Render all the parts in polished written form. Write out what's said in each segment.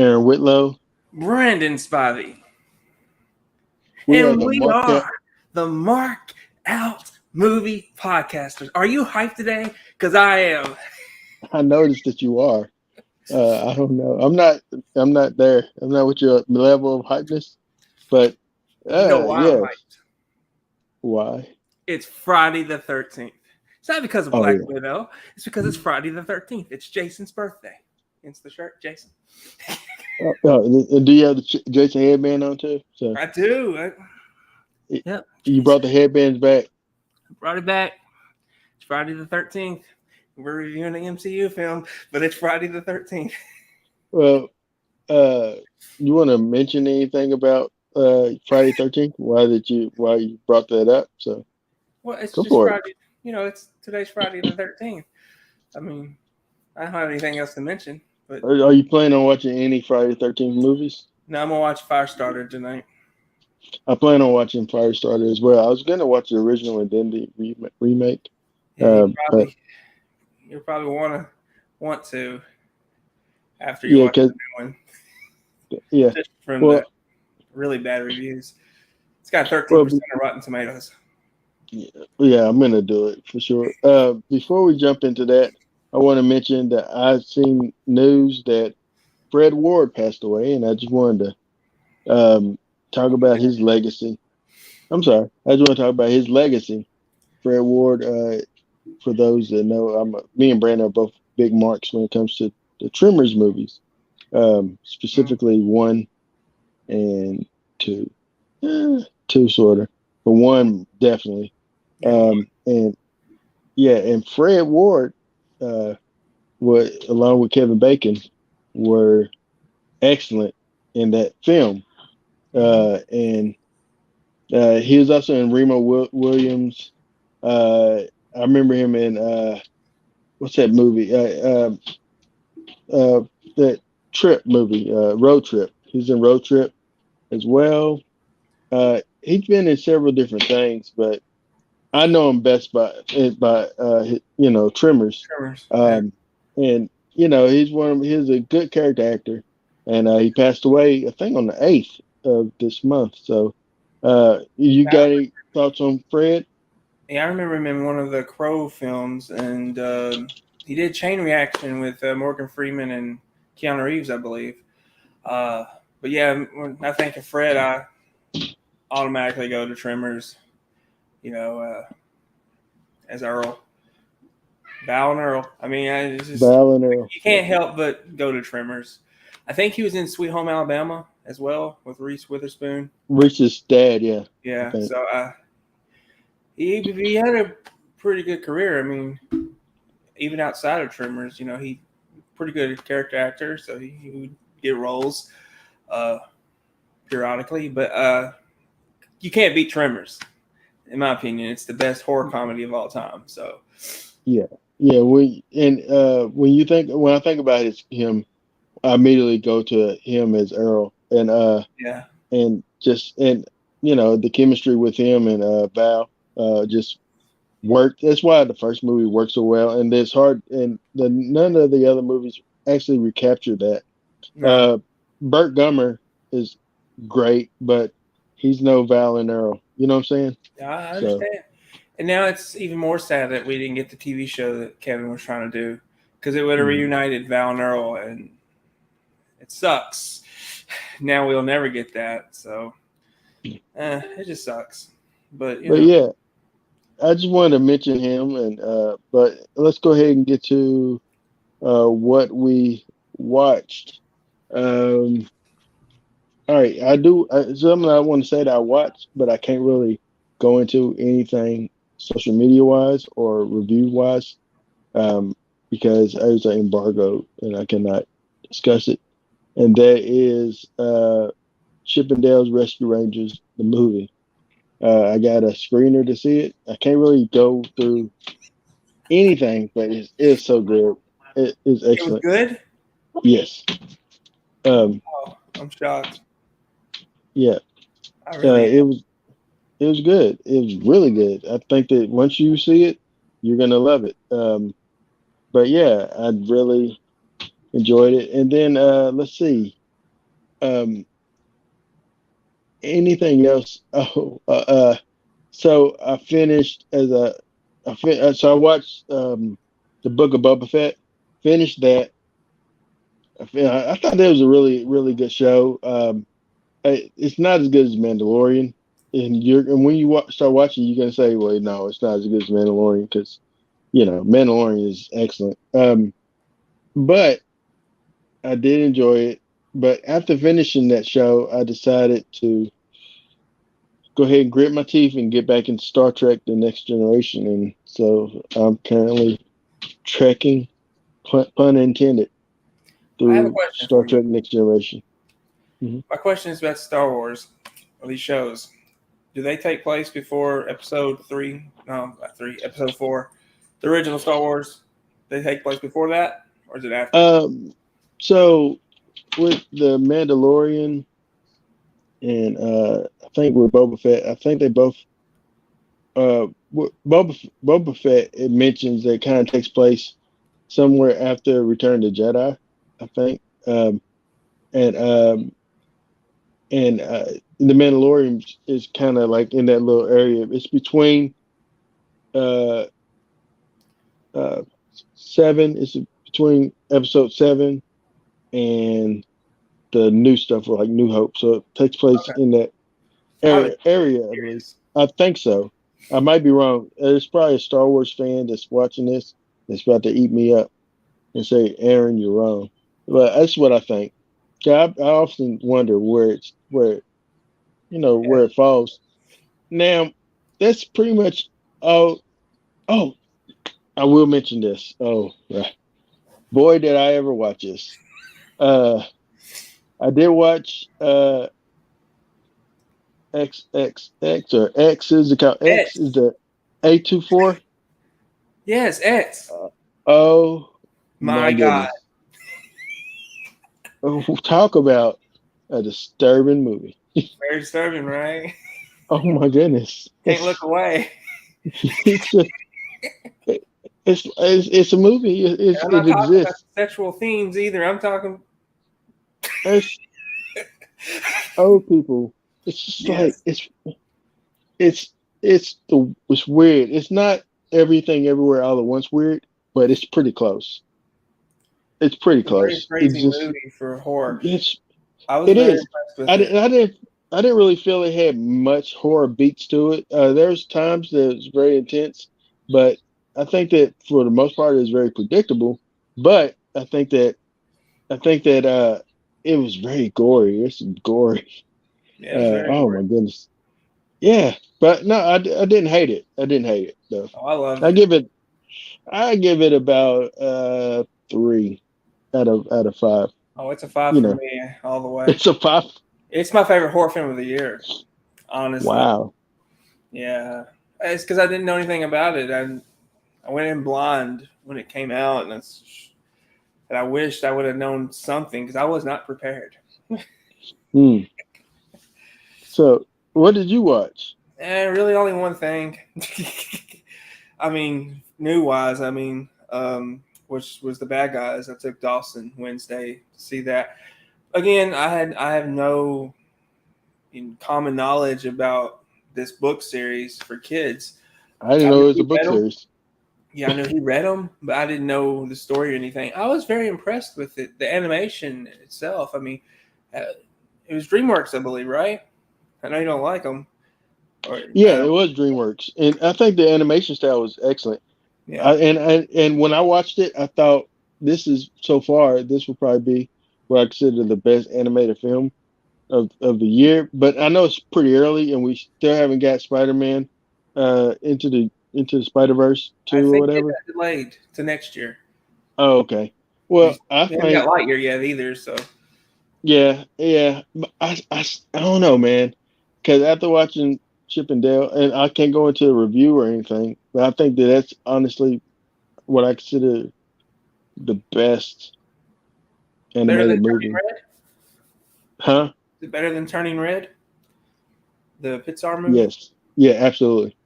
Aaron Whitlow. Brandon Spivey. We are And the we Mark are the Mark Out Movie Podcasters. Are you hyped today? Because I am. I noticed that you are. I don't know. I'm not there. I'm not with your level of hypeness. But You know why I'm yes. hyped? Why? It's Friday the 13th. It's not because of Oh, Black yeah. Widow. It's because it's Friday the 13th. It's Jason's birthday. Hence the shirt, Jason. Do you have the Jason headband on too? So I do. Yep. you brought the headbands back. Brought it back. It's Friday the 13th. We're reviewing the MCU film, but it's Friday the 13th. Well, you want to mention anything about Friday 13th? Why you brought that up? So Well, it's go just for Friday. Today's Friday the 13th. I mean, I don't have anything else to mention. But it. Are you planning on watching any Friday 13th movies? no, I'm gonna watch Firestarter tonight. I plan on watching Firestarter as well. I was gonna watch the original and then the remake. Yeah, But you'll probably want to after you yeah, watch the new one. Yeah. Just from the really bad reviews. It's got 13% of Rotten Tomatoes. Yeah, I'm gonna do it for sure. Before we jump into that, I want to mention that I've seen news that Fred Ward passed away, and I just wanted to talk about his legacy. I'm sorry, I just want to talk about his legacy. Fred Ward, for those that know, me and Brandon are both big marks when it comes to the Tremors movies, specifically 1 and 2, 2 sort of, but 1 definitely. And Fred Ward, along with Kevin Bacon, were excellent in that film. And he was also in Remo Williams. I remember him in what's that movie? That trip movie, Road Trip. He's in Road Trip as well. He's been in several different things, but I know him best by Tremors. And he's a good character actor, and he passed away I think on the 8th of this month. So, you got any thoughts on Fred? Yeah, I remember him in one of the Crow films, and he did Chain Reaction with Morgan Freeman and Keanu Reeves, I believe. But yeah, when I think of Fred, I automatically go to Tremors. As Earl. Val and Earl. I mean, Val and Earl. You can't help but go to Tremors. I think he was in Sweet Home Alabama as well with Reese Witherspoon. Reese's dad, yeah. Yeah, so he had a pretty good career. I mean, even outside of Tremors, he pretty good character actor, so he would get roles periodically. But you can't beat Tremors. In my opinion, it's the best horror comedy of all time. So, yeah. When I think about him, I immediately go to him as Earl, and the chemistry with him and Val just worked. That's why the first movie worked so well, and it's hard, and none of the other movies actually recaptured that. No. Burt Gummer is great, but he's no Val and Earl. You know what I'm saying? Yeah, I understand. And now it's even more sad that we didn't get the TV show that Kevin was trying to do, because it would have reunited Val and Earl, and it sucks. Now we'll never get that, so it just sucks. But yeah, I just wanted to mention him, and but let's go ahead and get to what we watched. All right, I do something I want to say that I watched, but I can't really go into anything social media wise or review wise because there's an embargo and I cannot discuss it. And that is Chippendale's Rescue Rangers, the movie. I got a screener to see it. I can't really go through anything, but it's so good. It is excellent. It was good? Yes. I'm shocked. Yeah. It was good. It was really good. I think that once you see it, you're gonna love it. But yeah, I really enjoyed it. And then let's see. Um, anything else? So I finished so I watched the Book of Boba Fett. Finished that. I thought that was a really good show. It's not as good as Mandalorian, and when you start watching, you're gonna say, "Well, no, it's not as good as Mandalorian," because Mandalorian is excellent. But I did enjoy it. But after finishing that show, I decided to go ahead and grit my teeth and get back into Star Trek: The Next Generation, and so I'm currently trekking, pun intended, I have a through question Star for you. Trek: Next Generation. Hmm. My question is about Star Wars, or these shows. Do they take place before episode three? No, not three. Episode four, the original Star Wars. They take place before that, or is it after? Um, so with the Mandalorian and I think with Boba Fett, I think they both Boba Fett, it mentions that it kind of takes place somewhere after Return of the Jedi, I think. And the Mandalorian is kind of like in that little area. It's between uh uh seven. It's between episode 7 and the new stuff, like New Hope. So it takes place Okay. in that I was area, I believe. curious. I think so. I might be wrong. There's probably a Star Wars fan that's watching this that's about to eat me up and say, "Aaron, you're wrong." But that's what I think. 'Cause I often wonder Yeah. where it falls. Now, that's pretty much all. Oh, I will mention this. Oh, boy, did I ever watch this. Uh, I did watch XXX, or X is the count. X is X. the A24. Yes, X. Oh my My God. goodness. Oh, talk about a disturbing movie. Very disturbing, right? Oh my goodness. Can't look away. It's just it, it's a movie. And I'm It not talking about exists. sexual themes either. I'm talking. It's old people. It's just like Yes. it's it's weird. It's not everything everywhere all at once weird, but it's pretty close. It's pretty It's a very close. It's crazy just movie for horror. it's I was it very is. impressed I with it. didn't I didn't I didn't really feel it had much horror beats to it. There's times that it's very intense, but I think that for the most part it's very predictable. But I think that it was very gory. It's gory. Yeah, it was very Oh gory. my goodness. Yeah, but no, I didn't hate it. I didn't hate it though. Oh, I loved I it. give it I give it about 3 out of 5. Oh, it's a five You for know, me all the way. it's a 5. It's my favorite horror film of the year, honestly. Wow. Yeah, it's because I didn't know anything about it. I went in blind when it came out, and I wished I would have known something because I was not prepared. Hmm. So, what did you watch? And really, only one thing. I mean, new wise, which was the bad guys. I took Dawson Wednesday to see that. Again, I have no common knowledge about this book series for kids. I didn't I know knew it was a he book read them. series. Yeah, I knew he read them, but I didn't know the story or anything. I was very impressed with it. The animation itself. I mean, uh, it was DreamWorks, I believe, right? I know you don't like them, or Yeah, it was DreamWorks, and I think the animation style was excellent. yeah. And when I watched it, I thought this will probably be what I consider the best animated film of the year. But I know it's pretty early, and we still haven't got Spider-Man into the Spider-Verse I 2 or think it whatever. got delayed to next year. Oh, okay. We Well, I haven't got think Lightyear yet either, so yeah. But I don't know, man, because after watching Chip and Dale, and I can't go into a review or anything, but I think that that's honestly what I consider the best better than animated Turning movie. Red. Huh? Is it better than Turning Red? The Pixar movie. Yes. Yeah, absolutely.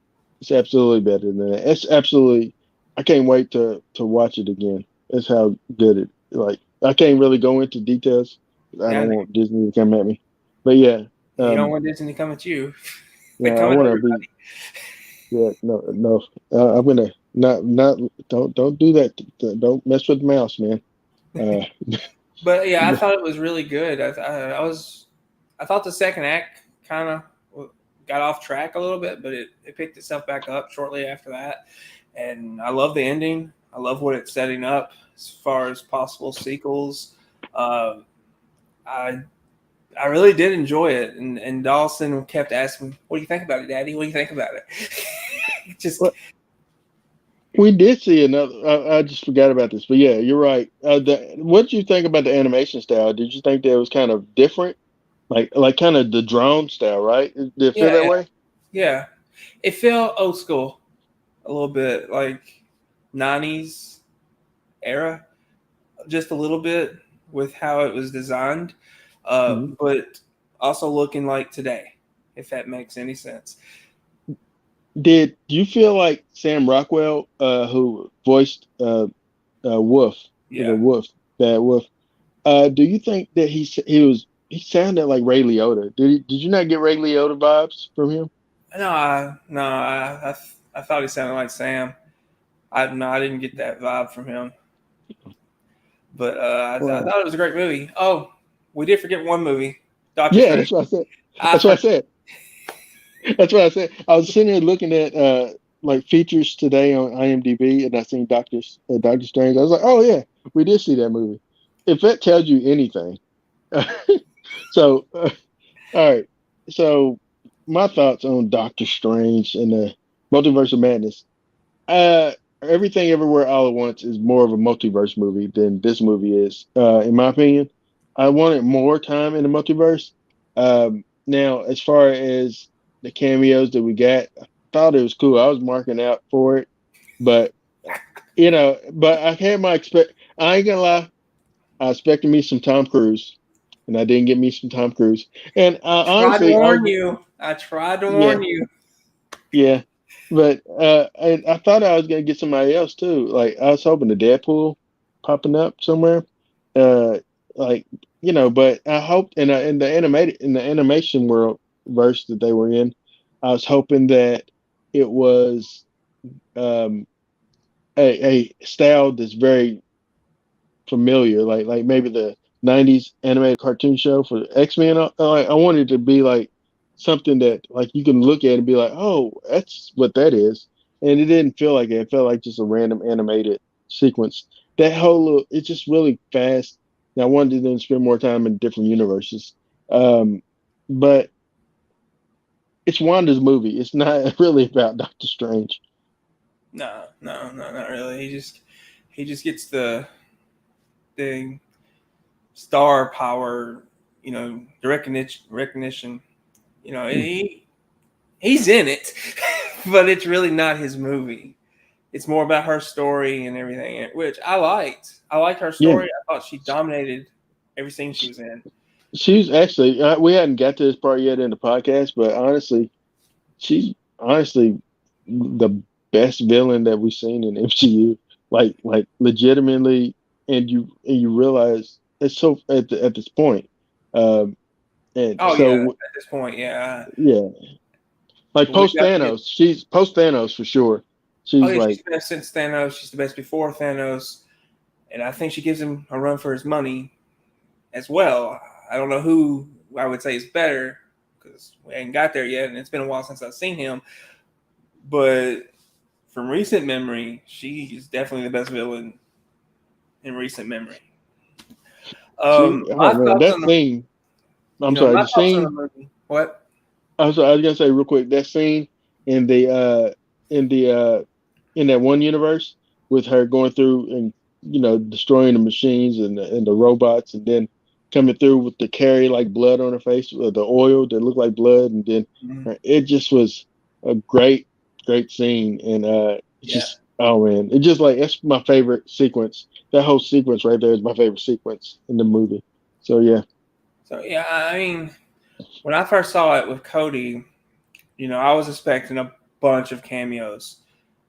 It's absolutely better than that. It's absolutely. I can't wait to watch it again. That's how good it. Like I can't really go into details I Yeah, don't want Disney to come at me. But yeah, you don't um, want Disney to come at you. They yeah, I come at want to be. everybody. Yeah, no, no. I'm gonna not don't do that. Don't mess with the mouse, man. Uh, But yeah, I thought it was really good. I thought the second act kind of got off track a little bit, but it picked itself back up shortly after that. And I love the ending. I love what it's setting up as far as possible sequels. Um, I I really did enjoy it, and Dawson kept asking, "What do you think about it, Daddy? What do you think about it?" Just well, we did see another. I just forgot about this, but yeah, you're right. What did you think about the animation style? Did you think that it was kind of different, like kind of the drone style, right? Did it feel yeah, that yeah, way? yeah. It felt old school a little bit, like '90s era, just a little bit with how it was designed, Hmm. but also looking like today, if that makes any sense. Did you feel like Sam Rockwell, who voiced Wolf, the Yeah. Wolf, Bad Wolf? Do you think that he sounded like Ray Liotta? Did you not get Ray Liotta vibes from him? No, I thought he sounded like Sam. I didn't get that vibe from him. But I Wow. thought it was a great movie. Oh, we did forget one movie, Doctor Yeah, Strange. that's what I said. I That's what I forgot. said. That's what I said. I was sitting here looking at like features today on IMDb, and I seen Doctor Strange. I was like, oh yeah, we did see that movie. If that tells you anything, so all right. So my thoughts on Doctor Strange and the Multiverse of Madness. Uh, Everything Everywhere All at Once is more of a multiverse movie than this movie is, in my opinion. I wanted more time in the multiverse. Now, as far as the cameos that we got, I thought it was cool. I was marking out for it, but but I had my expect. I ain't gonna lie. I expected me some Tom Cruise, and I didn't get me some Tom Cruise. And Tried to honestly, I warn was you. I tried to yeah. warn you. Yeah, but I thought I was gonna get somebody else too. Like I was hoping the Deadpool popping up somewhere. Uh, like but I hoped in the animation world verse that they were in, I was hoping that it was um a style that's very familiar, like maybe the '90s animated cartoon show for X-Men. I wanted to be like something that like you can look at and be like, oh, that's what that is. And it didn't feel like it. It felt like just a random animated sequence. That whole it's just really fast. And I wanted them to spend more time in different universes. Um, but it's Wanda's movie. It's not really about Doctor Strange. No, not really. He just gets the star power, the recognition. You know, Hmm. he's in it, but it's really not his movie. It's more about her story and everything, which I liked. I liked her Yeah, story. I thought she dominated every scene she was in. she's actually. We hadn't got to this part yet in the podcast, but honestly, she's honestly the best villain that we've seen in MCU. Like legitimately, and you realize it's so at this point. Um, and Oh yeah, so at this point, yeah. yeah, like But we post definitely get. Thanos, she's post Thanos for sure. Oh She's yeah, she's like the best since Thanos. She's the best before Thanos, and I think she gives him a run for his money as well. I don't know who I would say is better because we ain't got there yet, and it's been a while since I've seen him. But from recent memory, she is definitely the best villain in recent memory. oh My man, thoughts that on the, scene. I'm sorry, my the thoughts on the scene. movie. What? I was gonna say real quick that scene in the in the in that one universe with her going through and destroying the machines and the robots and then coming through with the carry like blood on her face or the oil that looked like blood and then Mhm. it just was a great scene and it's Yeah. just oh man it just like it's my favorite sequence. That whole sequence right there is my favorite sequence in the movie. So yeah. So yeah, I mean, when I first saw it with Cody, I was expecting a bunch of cameos.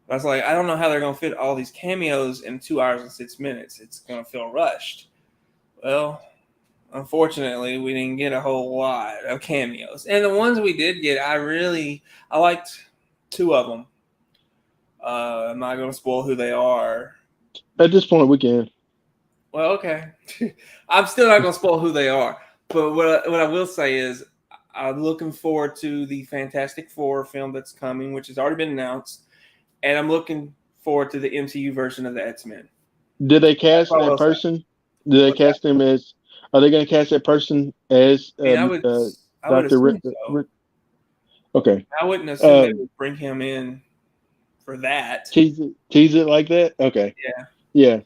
I was like, I don't know how they're gonna fit all these cameos in 2 hours and 6 minutes. It's gonna feel rushed. Well, unfortunately, we didn't get a whole lot of cameos. And the ones we did get, I liked two of them. I'm not going to spoil who they are. At this point, we can. Well, okay. I'm still not going to spoil who they are. But what I will say is, I'm looking forward to the Fantastic Four film that's coming, which has already been announced. And I'm looking forward to the MCU version of the X-Men. Did they That's cast what I that will say. person? Did they What's that? cast him as? Are they going to cast that person as I mean, I would Doctor? assume so. Okay. I wouldn't assume they Um, would bring him in for that. tease it like that. Okay. Yeah. Yeah.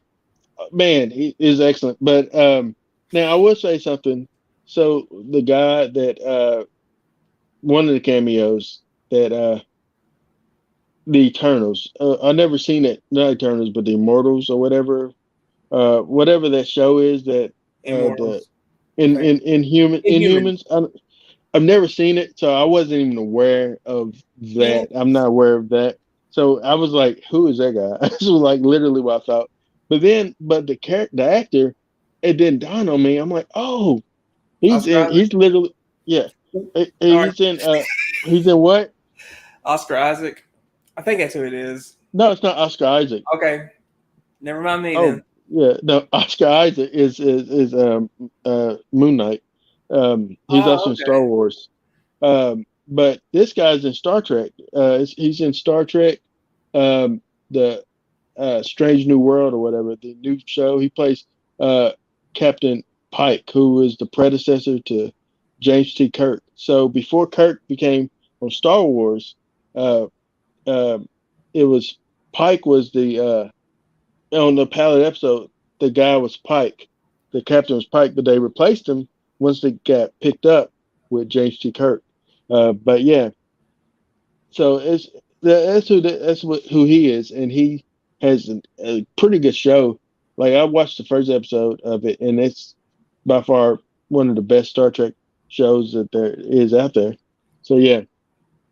Man, he is excellent. But now I will say something. So the guy that one of the cameos that the Eternals. I never seen it. Not Eternals, but the Immortals or whatever. Whatever that show is that the Immortals. Okay. Inhumans. Inhumans. I've never seen it, so I wasn't even aware of Yeah. that. I'm not aware of that. So I was like, "Who is that guy?" This was like literally what I thought. But the actor, it didn't dawn on me. I'm like, "Oh, he's Oscar in. Isaac. He's literally yeah. Sorry. He's in. He's in what? Oscar Isaac. I think that's who it is. No, it's not Oscar Isaac. Okay. Never mind me Oh then. yeah, no, Oscar Isaac is Moon Knight. He's Oh, also in okay. Star Wars. But this guy's in Star Trek. He's in Star Trek, the Strange New World or whatever, the new show. He plays Captain Pike, who is the predecessor to James T. Kirk. So before Kirk became on Star Wars, uh, uh, it was Pike was the on the pilot episode. The guy was Pike, the captain was Pike, but they replaced him once they got picked up with James T. Kirk. But yeah, so that's who he is, and he has a pretty good show. Like I watched the first episode of it, and it's by far one of the best Star Trek shows that there is out there. So yeah,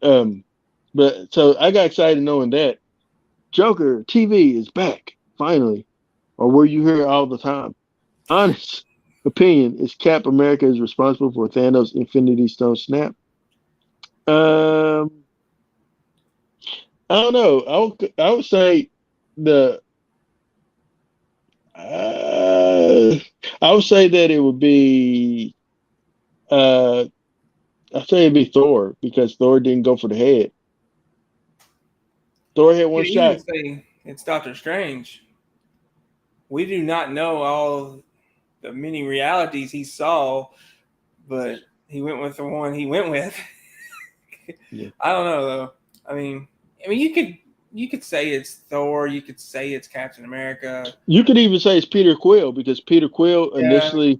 but so I got excited knowing that Joker TV is back finally, or were you here all the time? Honest opinion is Cap America is responsible for Thanos' Infinity Stone snap. Um, I don't know. I would say the uh, I would say that it would be uh I'd say it'd be Thor because Thor didn't go for the head. Thor had You one could even shot. say it's Doctor Strange. We do not know all the many realities he saw, but he went with the one he went with. Yeah. I don't know though. I mean, you could say it's Thor. You could say it's Captain America. You could even say it's Peter Quill because Peter Quill Yeah, initially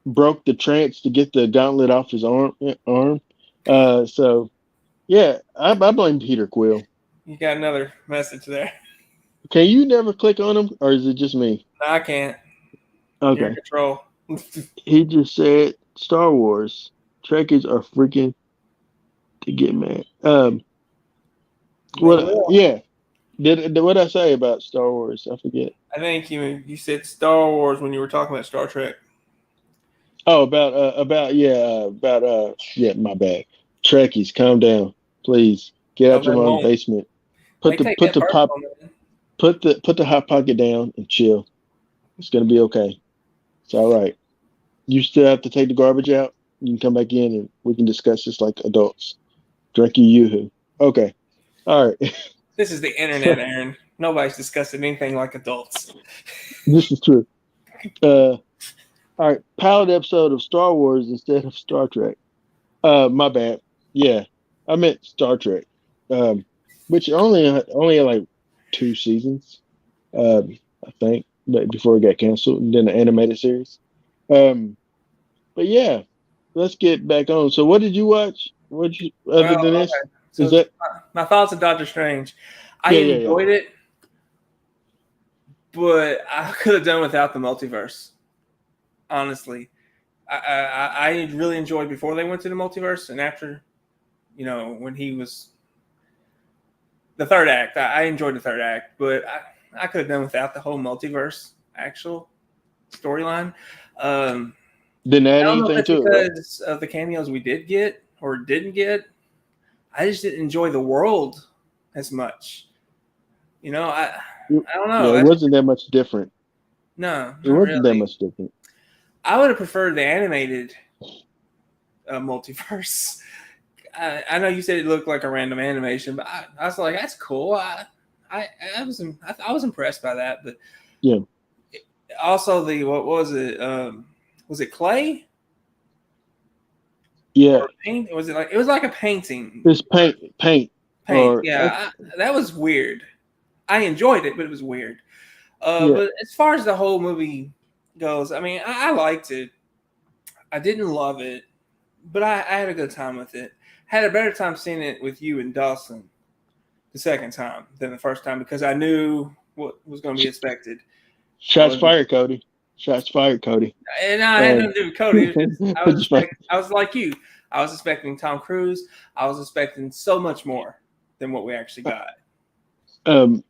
broke the trance to get the gauntlet off his arm. So yeah, I blame Peter Quill. you got another message there. Can you never click on him, or is it just me? No, I can't. You're in Okay. control. He just said Star Wars. Trekkies are freaking to get mad. They What? will. Yeah. What I say about Star Wars? I forget. I think you said Star Wars when you were talking about Star Trek. Oh, yeah. My bad. Trekkies, calm down, please. Get Oh, out they your mom's won't. basement. They Put the take put that the pop personal, man. put the hot pocket down and chill. It's gonna be okay. It's all right. You still have to take the garbage out. You can come back in and we can discuss this like adults. Drink your yoo-hoo. Okay. All right. This is the internet, Aaron. Nobody's discussing anything like adults. This is true. Uh, all right. Pilot episode of Star Wars instead of Star Trek. My bad. Yeah, I meant Star Trek. Um, which only had like two seasons. I think, but before it got canceled, and then the animated series. Um, but yeah, let's get back on. So, what did you watch? What you other Well, than this? okay. Is So that my thoughts on Doctor Strange. I yeah. enjoyed it, but I could have done without the multiverse. Honestly, I really enjoyed before they went to the multiverse, and after, when he was the third act. I enjoyed the third act, but I could have done without the whole multiverse actual storyline. Um, Didn't I add don't know if anything that's to it, right? because of the cameos we did get or didn't get. I just didn't enjoy the world as much. I don't know. Yeah, it That's wasn't that much different. no, It not wasn't that really. much different. I would have preferred the animated multiverse. I know you said it looked like a random animation, but I was like, that's cool. I, I was impressed by that. But Yeah, also the what was it? Was it clay yeah. or paint? Was it like it was like a painting? It's paint, Paint. or Yeah, that was weird. I enjoyed it, but it was weird. yeah. But as far as the whole movie goes, I mean, I liked it. I didn't love it, but I had a good time with it. Had a better time seeing it with you and Dawson the second time than the first time because I knew what was going to be expected. Shots fired, Cody. Shots fired, Cody. And I had Um, nothing to do with Cody. It was just just like, I was like you. I was expecting Tom Cruise. I was expecting so much more than what we actually got. um,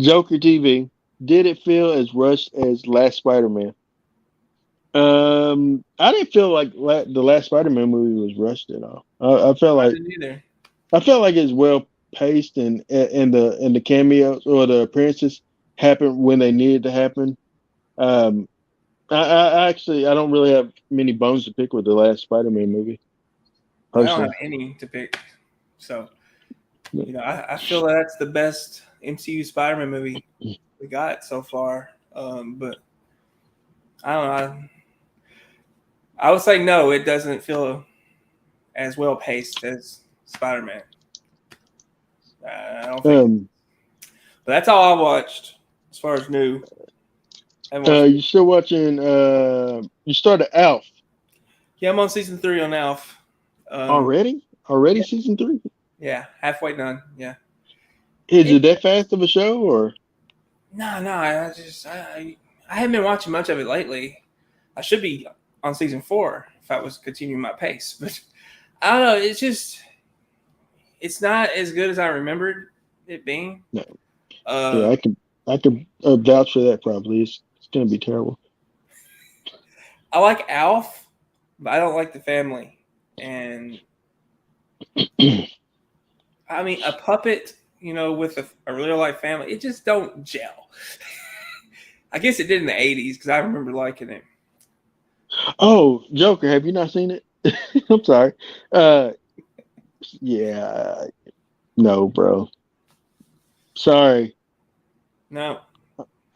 Joker TV. Did it feel as rushed as last Spider-Man? I didn't feel like the last Spider-Man movie was rushed at all. I didn't either. I felt like it's well paced, and the cameos or the appearances happened when they needed to happen. Um, I actually I don't really have many bones to pick with the last Spider-Man movie I don't have personally. any to pick. So, I feel that's the best MCU Spider-Man movie we got so far. But I don't know. I would say no. It doesn't feel as well paced as Spider-Man. I don't think. Um, But that's all I watched as far as new. I haven't watched. you still watching? You started Alf Yeah, I'm on season 3 on Alf. Um, already? Already yeah, season 3? yeah, halfway done. Yeah. Is It, it that fast of a show or? no. I haven't been watching much of it lately. I should be on season 4 if I was continuing my pace, but I don't know. It's not as good as I remembered it being. No. Yeah, Uh, I can vouch for that. Probably it's gonna be terrible. I like Alf, but I don't like the family. And I mean, a puppet, with a real life family, it just don't gel. I guess it did in the '80s because I remember liking it. Oh, Joker, have you not seen it? I'm sorry. Uh, yeah, no, bro. Sorry. No,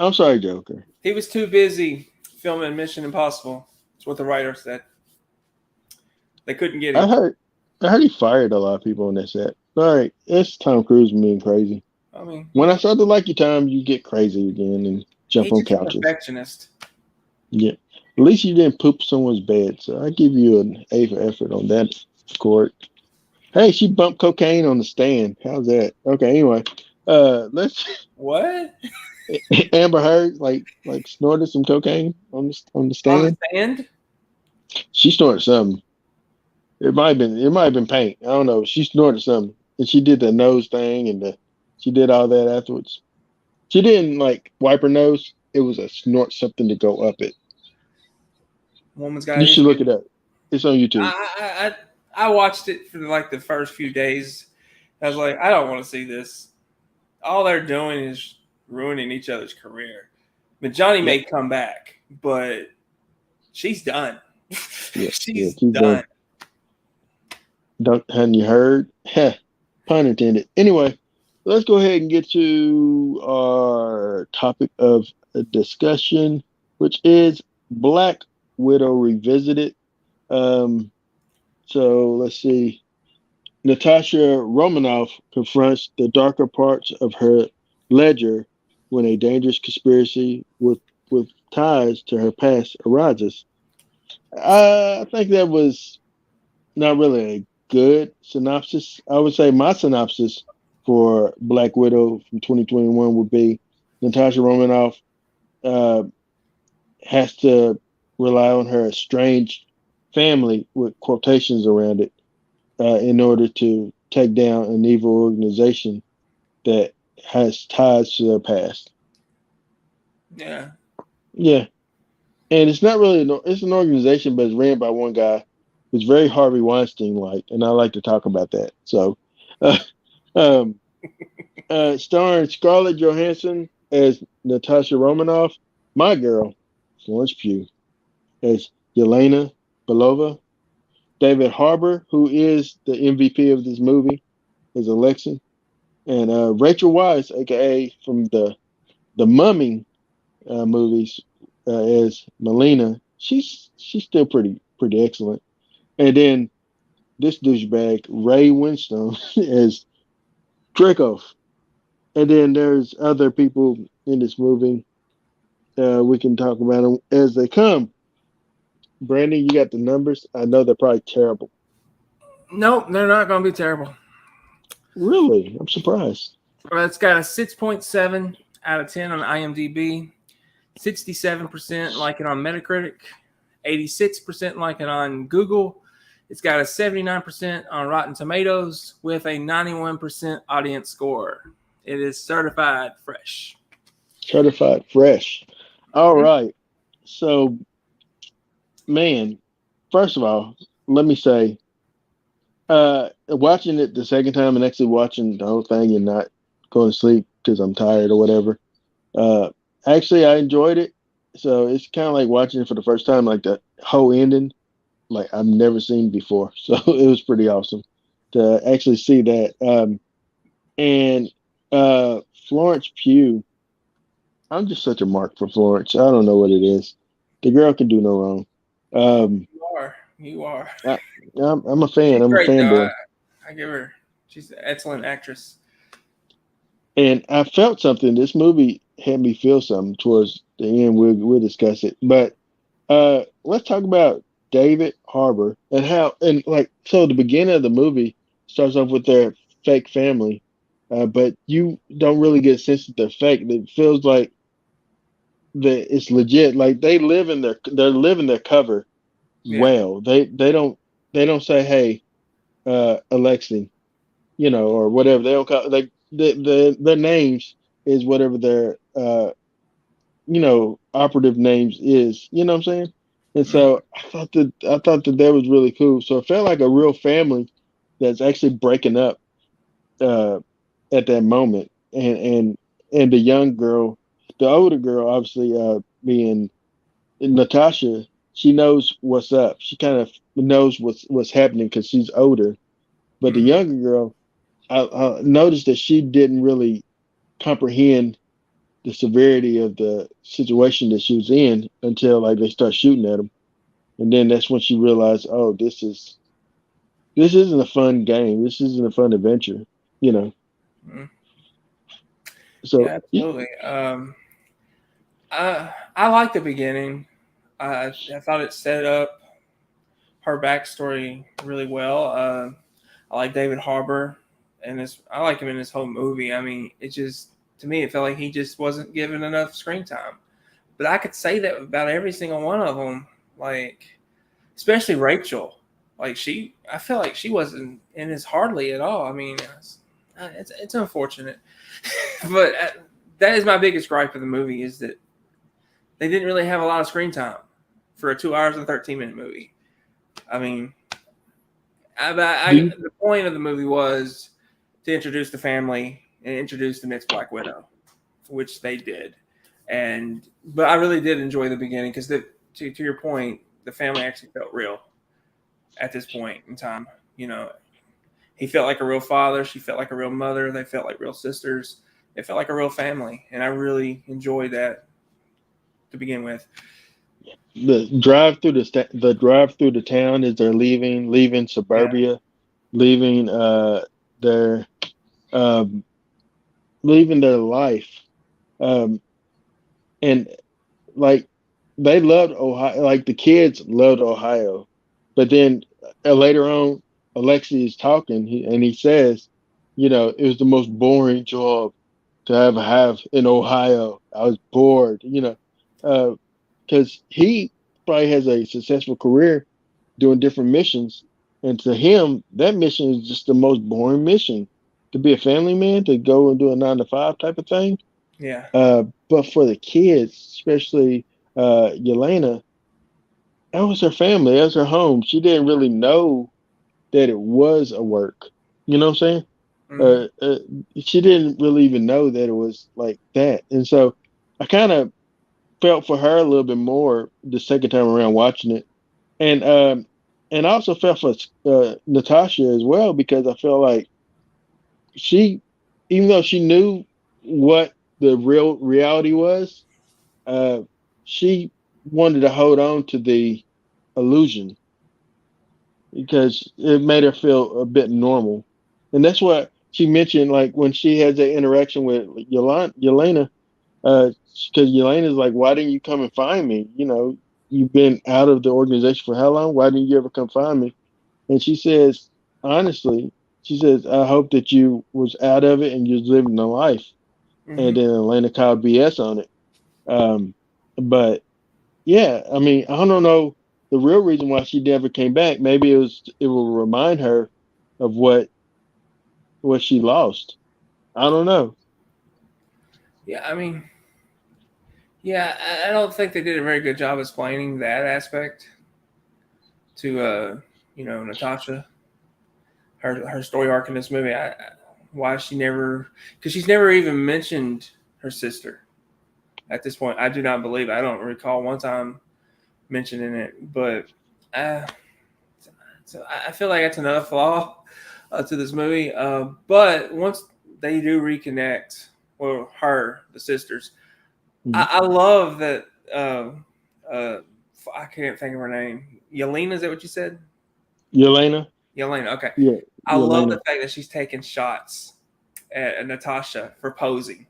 I'm sorry, Joker. he was too busy filming Mission Impossible. That's what the writer said. They couldn't get I him. heard I heard he fired a lot of people on that set. Sorry, it's Tom Cruise being crazy. I mean, When I start to like you, Tom, you get crazy again and jump he's on just a couches. perfectionist. Yeah. At least you didn't poop someone's bed, so I give you an A for effort on that court. Hey, she bumped cocaine on the stand. How's that? Okay, anyway. Let's What? Amber Heard like snorted some cocaine on the On the stand. stand? She snorted something. It might have been paint. I don't know. She snorted something. And she did the nose thing she did all that afterwards. She didn't like wipe her nose. It was a snort something to go up it. Woman's got You should look issues. it up. It's on YouTube. I watched it for like the first few days. I was like, I don't want to see this. All they're doing is ruining each other's career. But Johnny Yep. may come back, but she's done. Yeah. Yeah. She's She's done. done. Don't hadn't you heard? Heh, pun intended. Anyway, let's go ahead and get to our topic of discussion, which is Black Widow Revisited. Um, so let's see. Natasha Romanoff confronts the darker parts of her ledger when a dangerous conspiracy with ties to her past arises. I think that was not really a good synopsis. I would say my synopsis for Black Widow from 2021 would be Natasha Romanoff uh, has to rely on her estranged family with quotations around it in order to take down an evil organization that has ties to their past. Yeah. Yeah. and it's not really it's an organization, but it's ran by one guy who's very Harvey Weinstein like, and I like to talk about that. So, uh, um, starring Scarlett Johansson as Natasha Romanoff, my girl Florence Pugh as Yelena Belova, David Harbour, who is the MVP of this movie, as Alexei, and Rachel Weisz, aka from the Mummy movies, as Melina. She's still pretty excellent. And then this douchebag Ray Winstone as Dreykov. And then there's other people in this movie. We can talk about them as they come. Brandon, you got the numbers. I know they're probably terrible. Nope, they're not going to be terrible. Really, I'm surprised. It's got a 6.7 out of 10 on IMDb, 67% like it on Metacritic, 86% like it on Google. It's got a 79% on Rotten Tomatoes with a 91% audience score. It is certified fresh. Certified fresh. All Mm-hmm. right. So, man, first of all, let me say, watching it the second time and actually watching the whole thing and not going to sleep because I'm tired or whatever. Uh, Actually, I enjoyed it. So it's kind of like watching it for the first time, like the whole ending, like I've never seen before. So it was pretty awesome to actually see that. And Florence Pugh, I'm just such a mark for Florence. I don't know what it is. The girl can do no wrong. Um, You are. You are. I, I'm a fan. She's I'm a great, though. fanboy. I give her. She's an excellent actress. And I felt something. This movie had me feel something towards the end. We'll discuss it. But let's talk about David Harbour and how and like so the beginning of the movie starts off with their fake family, but you don't really get a sense that they're fake. It feels like that it's legit. Like they're living their cover Yeah. well. They don't say, hey, Alexi, or whatever. They don't call like their names is whatever their operative names is. You know what I'm saying? And Mm. so I thought that was really cool. So it felt like a real family that's actually breaking up uh, at that moment, and the young girl, the older girl, obviously being Natasha, she knows what's up. She kind of knows what's happening because she's older. But the Mm-hmm. younger girl, I noticed that she didn't really comprehend the severity of the situation that she was in until like they start shooting at him, and then that's when she realized, oh, this isn't a fun game. This isn't a fun adventure, you know. Mm-hmm. So Yeah, absolutely. I like the beginning. I thought it set up her backstory really well. I like David Harbour, and I like him in this whole movie. I mean, it just to me it felt like he just wasn't given enough screen time. But I could say that about every single one of them. Like, especially Rachel. Like I feel like she wasn't in this hardly at all. I mean, it's unfortunate, but that is my biggest gripe of the movie is that they didn't really have a lot of screen time for a 2 hours and 13-minute movie. I mean, do you, the point of the movie was to introduce the family and introduce the next Black Widow, which they did. But I really did enjoy the beginning because to your point, the family actually felt real at this point in time. You know, he felt like a real father. She felt like a real mother. They felt like real sisters. It felt like a real family, and I really enjoyed that to begin with. the drive through the town as they're leaving Yeah. suburbia, leaving their um, leaving their life, um, and like they loved Ohio, like the kids loved Ohio, but then later on, Alexi is talking, and he says, it was the most boring job to ever have in Ohio. I was bored, because he probably has a successful career doing different missions, and to him, that mission is just the most boring mission. To be a family man, to go and do a 9 to 5 type of thing, Yeah. but for the kids, especially Yelena, that was her family, that was her home. She didn't really know that it was a work. You know what I'm saying? Hmm. She didn't really even know that it was like that. And so I kind of felt for her a little bit more the second time around watching it. And I also felt for Natasha as well because I felt like she, even though she knew what the real reality was, uh, she wanted to hold on to the illusion because it made her feel a bit normal. And that's what she mentioned, like when she has that interaction with Yelena, because Yelena's like, "Why didn't you come and find me? You know, you've been out of the organization for how long? Why didn't you ever come find me?" And she says, honestly, she says, "I hope that you was out of it and you're living the life." And Hmm. then Elena called BS on it. Um, but yeah, I mean, I don't know the real reason why she never came back. Maybe it will remind her of what she lost. I don't know. Yeah, I mean, yeah, I don't think they did a very good job explaining that aspect to Natasha, her story arc in this movie. Why she never, because she's never even mentioned her sister at this point. I do not believe. I don't recall one time mentioning it, but uh, so I feel like that's another flaw to this movie. But once they do reconnect, well, the sisters, Mhm. I love that. Uh, I can't think of her name. Yelena, is that what you said? Yelena, Yelena. Okay. yeah, I love the Yelena. fact that she's taking shots at Natasha for posing.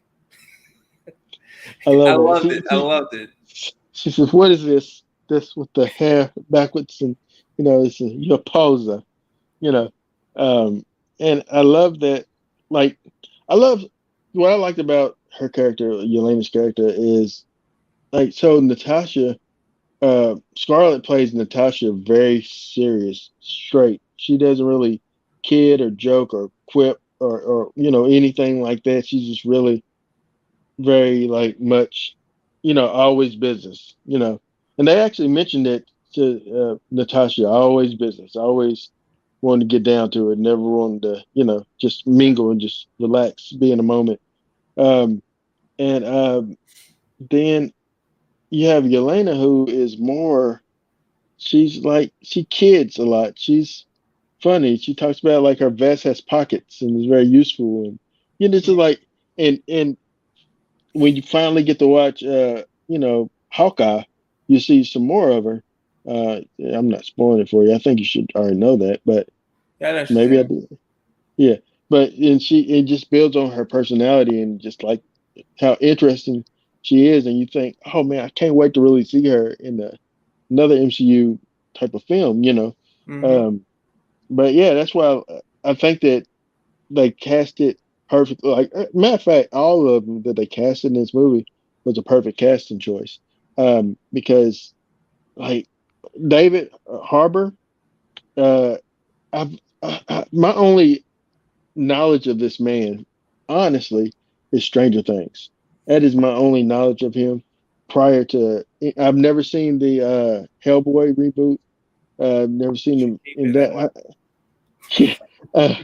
I I love that. loved it. I loved it. She says, "What is this? This with the hair backwards and it's you're a poser." You know, um, and I love that. Like, I love what I liked about her character, Yelena's character, is like so Natasha. Scarlett plays Natasha very serious, straight. She doesn't really kid or joke or quip or anything like that. She's just really very like much, always business. And they actually mentioned it to Natasha, always business, always wanted to get down to it, never wanted to, just mingle and just relax, be in a moment. Um, and then you have Yelena, who is more. She's like she kids a lot. She's funny. She talks about like her vest has pockets and is very useful. And it's just like and when you finally get to watch Hawkeye, you see some more of her. I'm not spoiling it for you. I think you should already know that, but Yeah, I know she's maybe I in. did. Yeah. But and she it just builds on her personality and just like how interesting she is, and you think, oh man, I can't wait to really see her in another MCU type of film. Mm-hmm. Um, but yeah, that's why I think that they cast it perfectly. Like matter of fact, all of them that they casted in this movie was a perfect casting choice. Because like David Harbour, uh, my only knowledge of this man, honestly, is Stranger Things. That is my only knowledge of him. Prior to, I've never seen the Hellboy reboot. I've never seen Should him keep in it that that. way. Yeah, uh,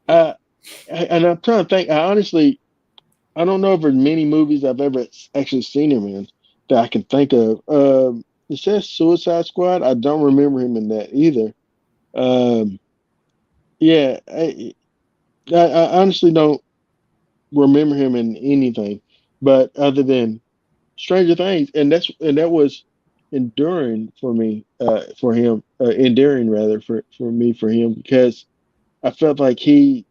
uh, and I'm trying to think. I don't know if there's many movies I've ever actually seen him in that I can think of. It says Suicide Squad. I don't remember him in that either. Um, yeah, I honestly don't remember him in anything, but other than Stranger Things, and that was enduring for me, for him, endearing rather for me for him because I felt like he's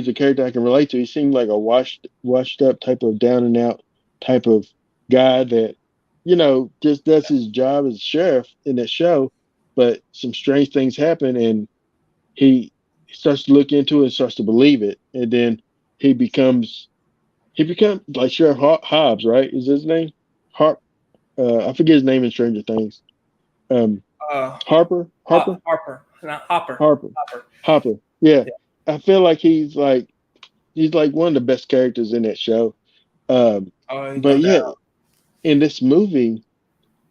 a character I can relate to. He seemed like a washed up type of down and out type of guy that just does his job as a sheriff in that show, but some strange things happen and he starts to look into it and starts to believe it, and then he becomes he becomes like Sheriff Hobbs, right? Is his name Harp? I forget his name in Stranger Things. Um, Uh, Harper, Harper, Harper, not Hopper. Harper, Hopper. Hopper. Yeah, Yeah. I feel like he's like one of the best characters in that show. Um, Oh, but no yeah, doubt. in this movie.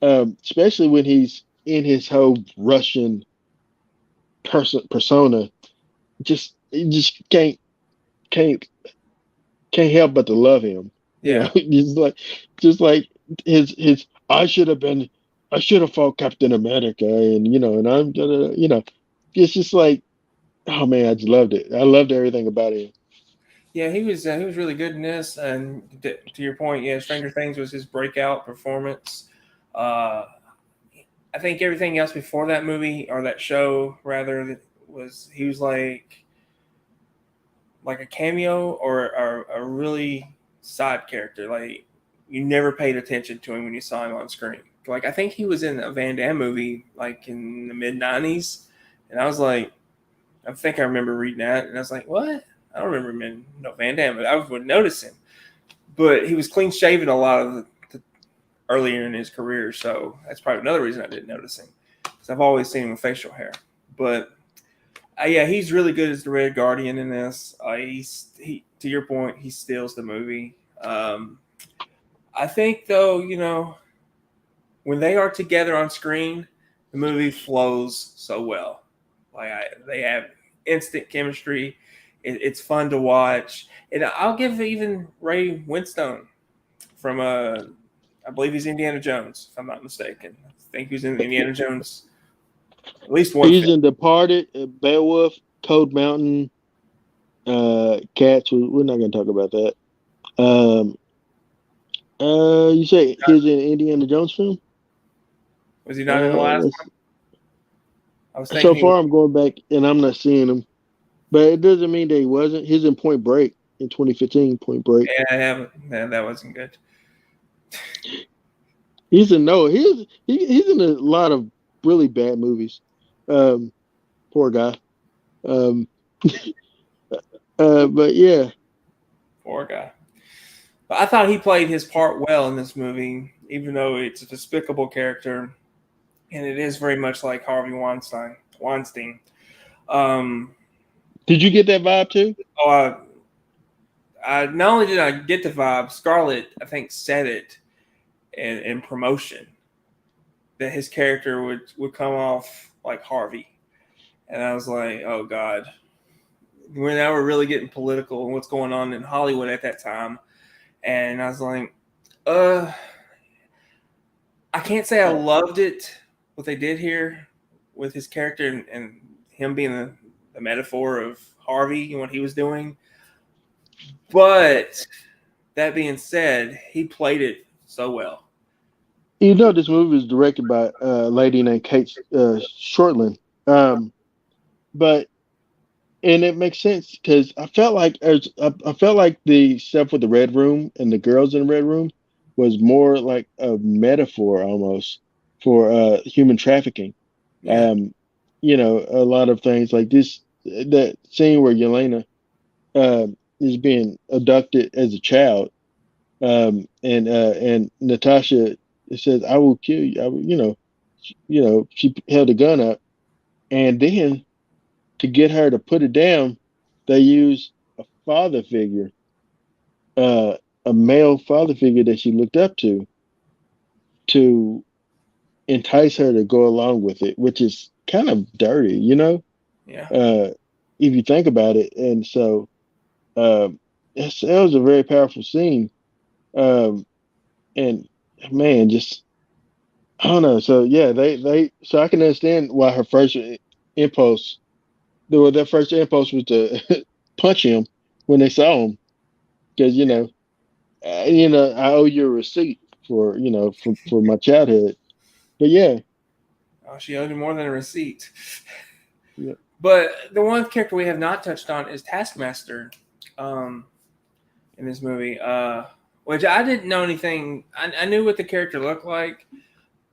especially when he's in his whole Russian persona. Just you just can't can't help but to love him. You know, Yeah. just like his I should have fought Captain America, and and I'm gonna it's just like, oh man, I just loved it. I loved everything about him. Yeah, he was really good in this, and to your point, yeah, Stranger Things was his breakout performance. Uh, I think everything else before that movie or that show rather was he was like a cameo or a really side character. Like you never paid attention to him when you saw him on screen. Like I think he was in a Van Damme movie like in the mid '90s, and I was like, I think I remember reading that, and I was like, what? I don't remember him in no Van Damme, but I would notice him. But he was clean shaven a lot of the earlier in his career, so that's probably another reason I didn't notice him because I've always seen him with facial hair. But yeah, he's really good as the Red Guardian in this. He to your point, he steals the movie. I think though, when they are together on screen, the movie flows so well. They have instant chemistry. It's fun to watch, and I'll give even Ray Winstone from I believe he's Indiana Jones, if I'm not mistaken. I think he was in Indiana Jones at least one He's film. in Departed, Beowulf, Cold Mountain, Cats. We're not gonna talk about that. Um, you say he's in Indiana Jones film? Was he not in the last Let's, one? I was so thinking he was. far I'm going back and I'm not seeing him, but it doesn't mean that he wasn't. He's in Point Break in 2015. Point Break. Yeah, I haven't. Man, that wasn't good. He's in no. He's in a lot of really bad movies. Um, Poor guy. Um, but yeah, Poor guy. But I thought he played his part well in this movie, even though it's a despicable character, and it is very much like Harvey Weinstein. Weinstein. Um, did you get that vibe too? oh, not only did I get the vibe, Scarlett, I think, said it in promotion that his character would come off like Harvey, and I was like, oh god, we're really getting political and what's going on in Hollywood at that time, and I was like, uh, I can't say I loved it what they did here with his character and him being the metaphor of Harvey and what he was doing, but that being said, he played it so well. You know, this movie was directed by a lady named Kate Shortland. Um, but and it makes sense because I felt like the stuff with the red room and the girls in the red room was more like a metaphor almost for human trafficking. Yeah, Um, a lot of things like this, that scene where Yelena uh, is being abducted as a child, and Natasha says, "I will kill you." She held a gun up, and then to get her to put it down, they use a father figure, uh, a male father figure that she looked up to entice her to go along with it, which is kind of dirty. yeah. Uh, if you think about it. And so that was a very powerful scene. Um, and man, just I don't know. So yeah, so I can understand why her first impulse, their first impulse was to punch him when they saw him, because I owe you a receipt for for my childhood. But yeah, Oh, she owed him more than a receipt. yeah, But the one character we have not touched on is Taskmaster um, in this movie, which I didn't know anything. I knew what the character looked like,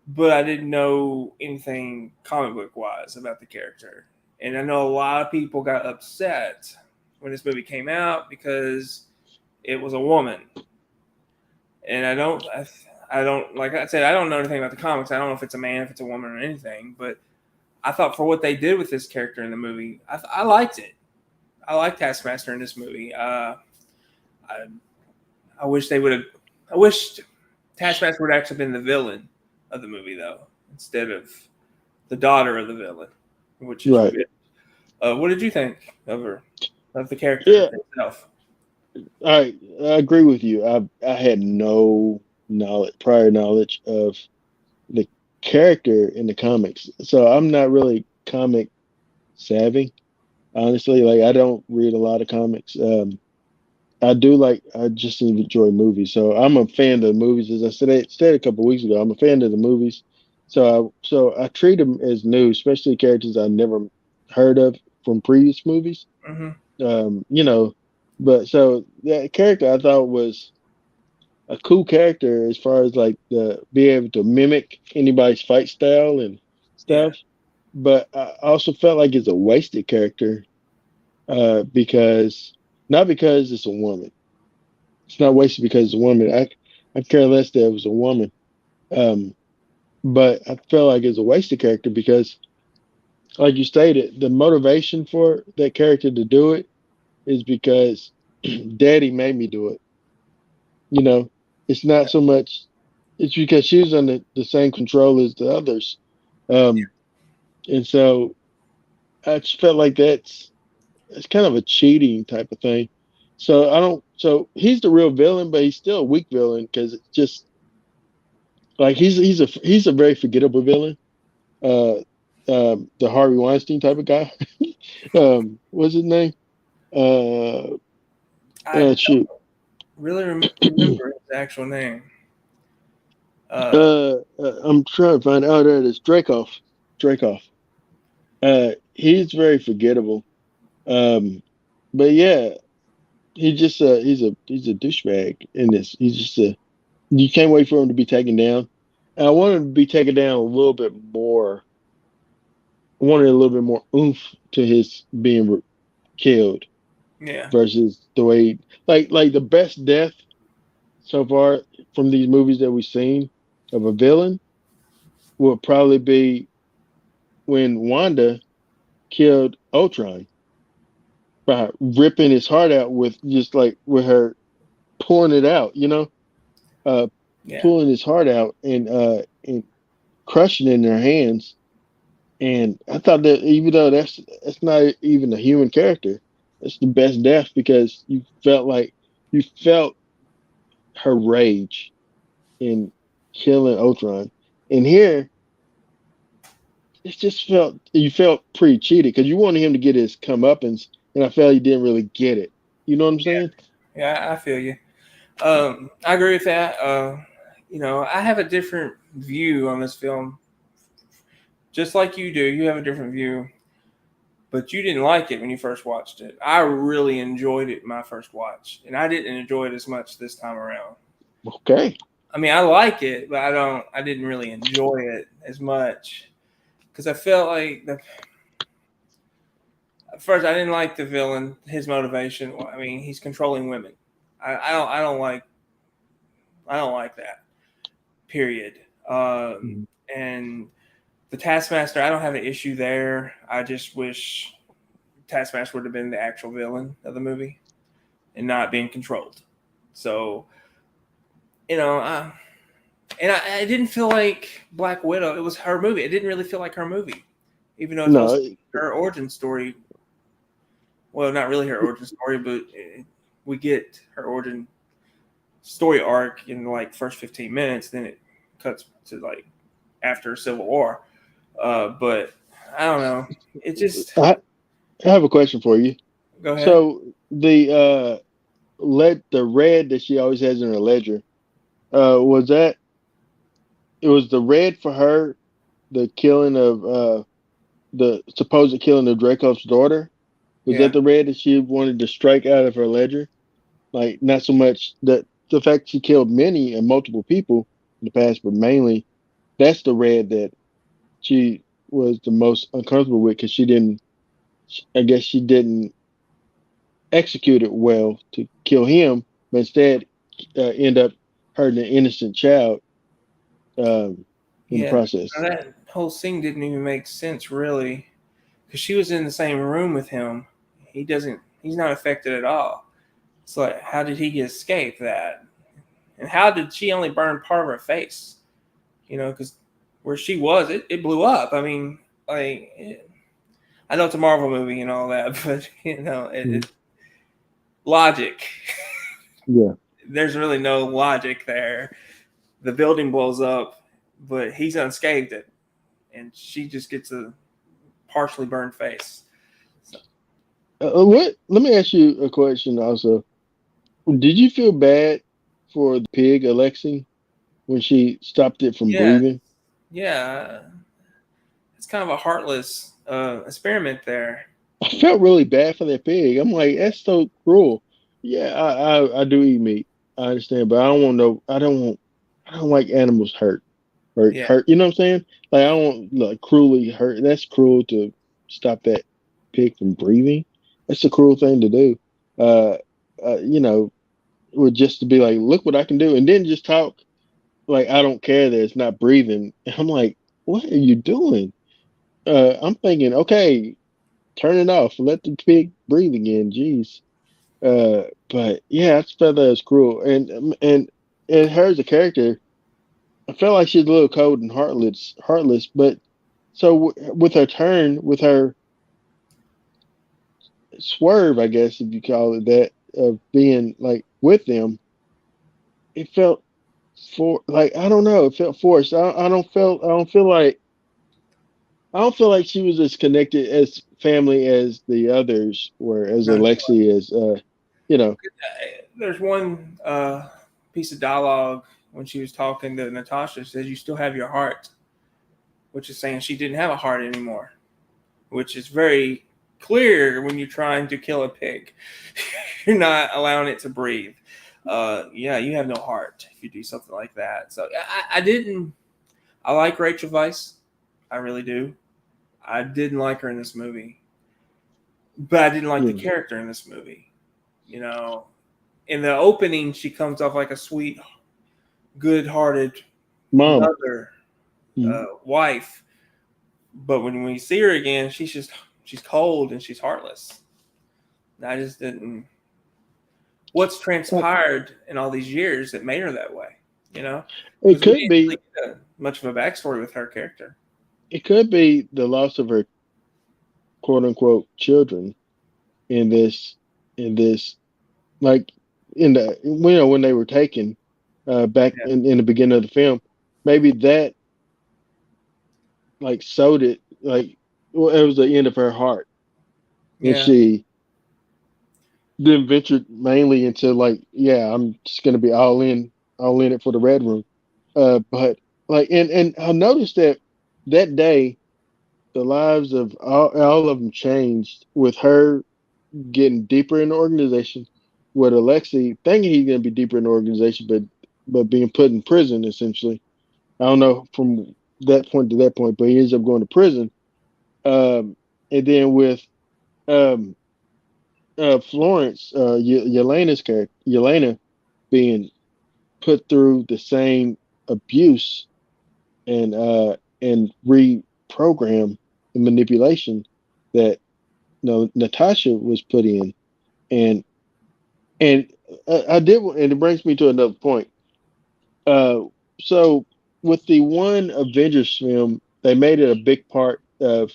but I didn't know anything comic book wise about the character. And I know a lot of people got upset when this movie came out because it was a woman. And I don't like I said, I don't know anything about the comics. I don't know if it's a man, if it's a woman, or anything. But I thought for what they did with this character in the movie, I liked it. I like Taskmaster in this movie. I, I wish they would have. I wish Taskmaster would have actually been the villain of the movie, though, instead of the daughter of the villain, which is Right. weird. What did you think of her, of the character Yeah. itself? I agree with you. I had no prior knowledge of the character in the comics, so I'm not really comic savvy. Honestly, like I don't read a lot of comics. I just enjoy movies, so I'm a fan of the movies. As I said a couple of weeks ago, I'm a fan of the movies. So I treat them as new, especially characters I never heard of from previous movies. Hmm. You know, but so that character I thought was a cool character as far as like the be able to mimic anybody's fight style and Yeah, stuff. But I also felt like it's a wasted character because not because it's a woman. It's not wasted because it's a woman. I care less that it was a woman. Um, but I felt like it's a wasted character because, like you stated, the motivation for that character to do it is because Daddy made me do it. You know, it's not so much. It's because she was under the same control as the others, um, and so I just felt like it's kind of a cheating type of thing. So I don't. So he's the real villain, but he's still a weak villain because it's just like he's a very forgettable villain. Uh, the Harvey Weinstein type of guy. What's his name? Uh, I don't shoot. really remember his actual name. I'm trying to find out. There it is. Dracoff. Dracoff. He's very forgettable. Um, but yeah, he's a douchebag in this. He's just a you can't wait for him to be taken down. And I want him to be taken down a little bit more. I wanted a little bit more oomph to his being killed Yeah, versus the way like the best death so far from these movies that we've seen of a villain would probably be when Wanda killed Ultron by ripping his heart out with just like with her pulling it out, uh, yeah, pulling his heart out and crushing it in her hands. And I thought that even though that's not even a human character, that's the best death because you felt her rage in killing Ultron. And here, it just felt you felt pretty cheated because you wanted him to get his comeuppance, and I felt he didn't really get it. You know what I'm saying? yeah. I feel you. I agree with that. I have a different view on this film, just like you do. You have a different view, but you didn't like it when you first watched it. I really enjoyed it my first watch, and I didn't enjoy it as much this time around. Okay. I mean, I like it, but I didn't really enjoy it as much because I felt like at first I didn't like the villain, his motivation. I mean, he's controlling women. I don't like that. Period. Mhm. And the Taskmaster, I don't have an issue there. I just wish Taskmaster would have been the actual villain of the movie and not being controlled. So, you know, I didn't feel like Black Widow. It was her movie. It didn't really feel like her movie, even though it No, tells her origin story. Well, not really her origin story, but we get her origin story arc in like first 15 minutes. Then it cuts to like after Civil War. But I don't know. It just I, I have a question for you. go ahead. So the red that she always has in her ledger, was that it was the red for her, the killing of the supposed killing of Dracov's daughter? Was that Yeah, the red that she wanted to strike out of her ledger? Like not so much that the fact she killed many and multiple people in the past, but mainly that's the red that she was the most uncomfortable with because she didn't. I guess she didn't execute it well to kill him, but instead end up hurting an innocent child um, in the yeah. process. That whole scene didn't even make sense really, because she was in the same room with him. He doesn't. He's not affected at all. It's like, how did he escape that? And how did she only burn part of her face? Because where she was, it blew up. I mean, I know it's a Marvel movie and all that, but Mhm. logic. Yeah. There's really no logic there. The building blows up, but he's unscathed it, and she just gets a partially burned face. So, What? Let me ask you a question. Also, did you feel bad for the pig, Alexi, when she stopped it from yeah, breathing? yeah, it's kind of a heartless experiment there. I felt really bad for that pig. I'm like, that's so cruel. Yeah, I do eat meat. I understand, but I don't want no. I don't like animals Yeah, hurt. You know what I'm saying? Like I don't want like cruelly hurt. That's cruel to stop that pig from breathing. That's a cruel thing to do. Uh, you know, with just to be like, look what I can do, and then just talk like I don't care that it's not breathing. And I'm like, what are you doing? I'm thinking, okay, turn it off. Let the pig breathe again. Jeez. But yeah, I just felt that was cruel. And her as a character, I felt like she's a little cold and heartless. But so with her turn, with her swerve, I guess if you call it that, of being like with them, it felt for like I don't know, it felt forced. I don't feel like she was as connected as family as the others were, as no, Alexi is. You know, there's one piece of dialogue when she was talking to Natasha. Says you still have your heart, which is saying she didn't have a heart anymore, which is very clear when you're trying to kill a pig. You're not allowing it to breathe. Yeah, you have no heart if you do something like that. So I didn't. I like Rachel Weisz. I really do. I didn't like her in this movie, but I didn't like the yeah, character in this movie. You know, in the opening, she comes off like a sweet, good-hearted mom. mother, Mhm. wife, but when we see her again, she's cold and she's heartless. And I just didn't. What's transpired in all these years that made her that way? You know, It because we could didn't be. really get much of a backstory with her character. It could be the loss of her quote unquote children in this in this like in the when they were taken back Yeah, in the beginning of the film. Maybe that like sewed it like well, it was the end of her heart, and yeah, she then ventured mainly into like yeah, I'm just gonna be all in it for the Red Room. But like and I noticed that that day the lives of all of them changed with her getting deeper in the organization, with Alexei thinking he's going to be deeper in the organization, but being put in prison essentially. I don't know from that point to that point, but he ends up going to prison. And then with um, Florence, Yelena's character, Yelena being put through the same abuse and reprogram the manipulation that Natasha was put in, and and I did, and it brings me to another point. Uh, so with the one Avengers film, they made it a big part of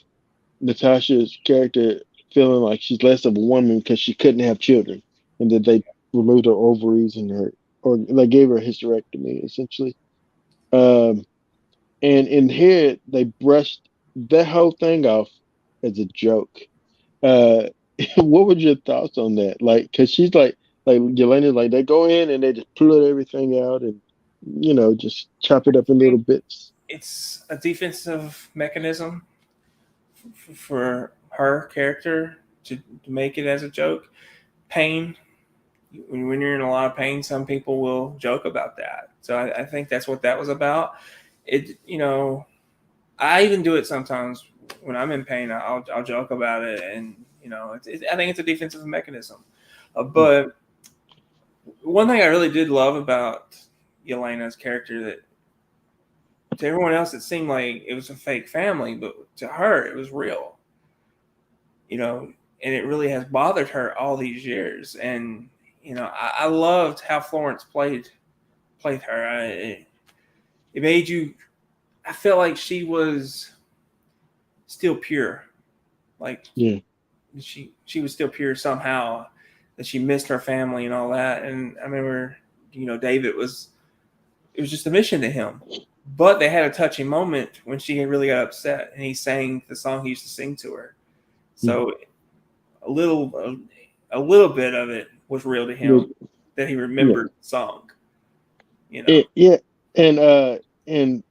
Natasha's character feeling like she's less of a woman because she couldn't have children, and that they removed her ovaries and her, or they gave her a hysterectomy essentially. Um, and in here, they brushed that whole thing off as a joke. Uh, what were your thoughts on that? Like, cause she's like Yelena's like they go in and they just pull everything out and just chop it up in I little think bits. it's a defensive mechanism for her character to make it as a joke. Pain. When you're in a lot of pain, some people will joke about that. So I think that's what that was about. I even do it sometimes when I'm in pain. I'll joke about it, and I think it's a defensive mechanism. But one thing I really did love about Yelena's character that to everyone else it seemed like it was a fake family, but to her it was real. You know, and it really has bothered her all these years. And I loved how Florence played her. It made you I felt like she was still pure. Like Yeah. she was still pure somehow, that she missed her family and all that. And I remember, David was, it was just a mission to him. But they had a touching moment when she really got upset, and he sang the song he used to sing to her. Mm. So a little a little bit of it was real to him, But, that he yeah. remembered the song. Yeah. And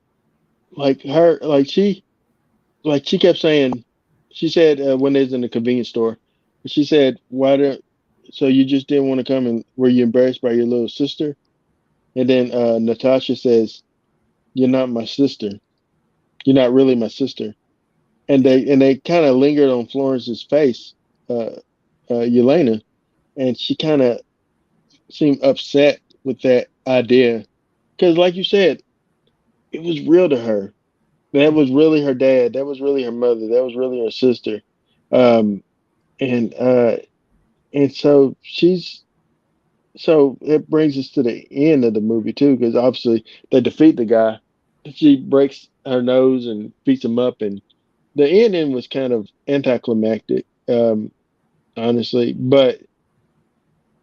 like her, like she kept saying, she said when they was in the convenience store, she said, "Why don't? So you just didn't want to come, and were you embarrassed by your little sister?" And then Natasha says, "You're not my sister. You're not really my sister." And Yeah, they kind of lingered on Florence's face, uh, Yelena, and she kind of seemed upset with that idea because, like you said, it was real to her. That was really her dad. That was really her mother. That was really her sister. Um, and so so it brings us to the end of the movie too, because obviously they defeat the guy. She breaks her nose and beats him up, and the ending was kind of anticlimactic, honestly. But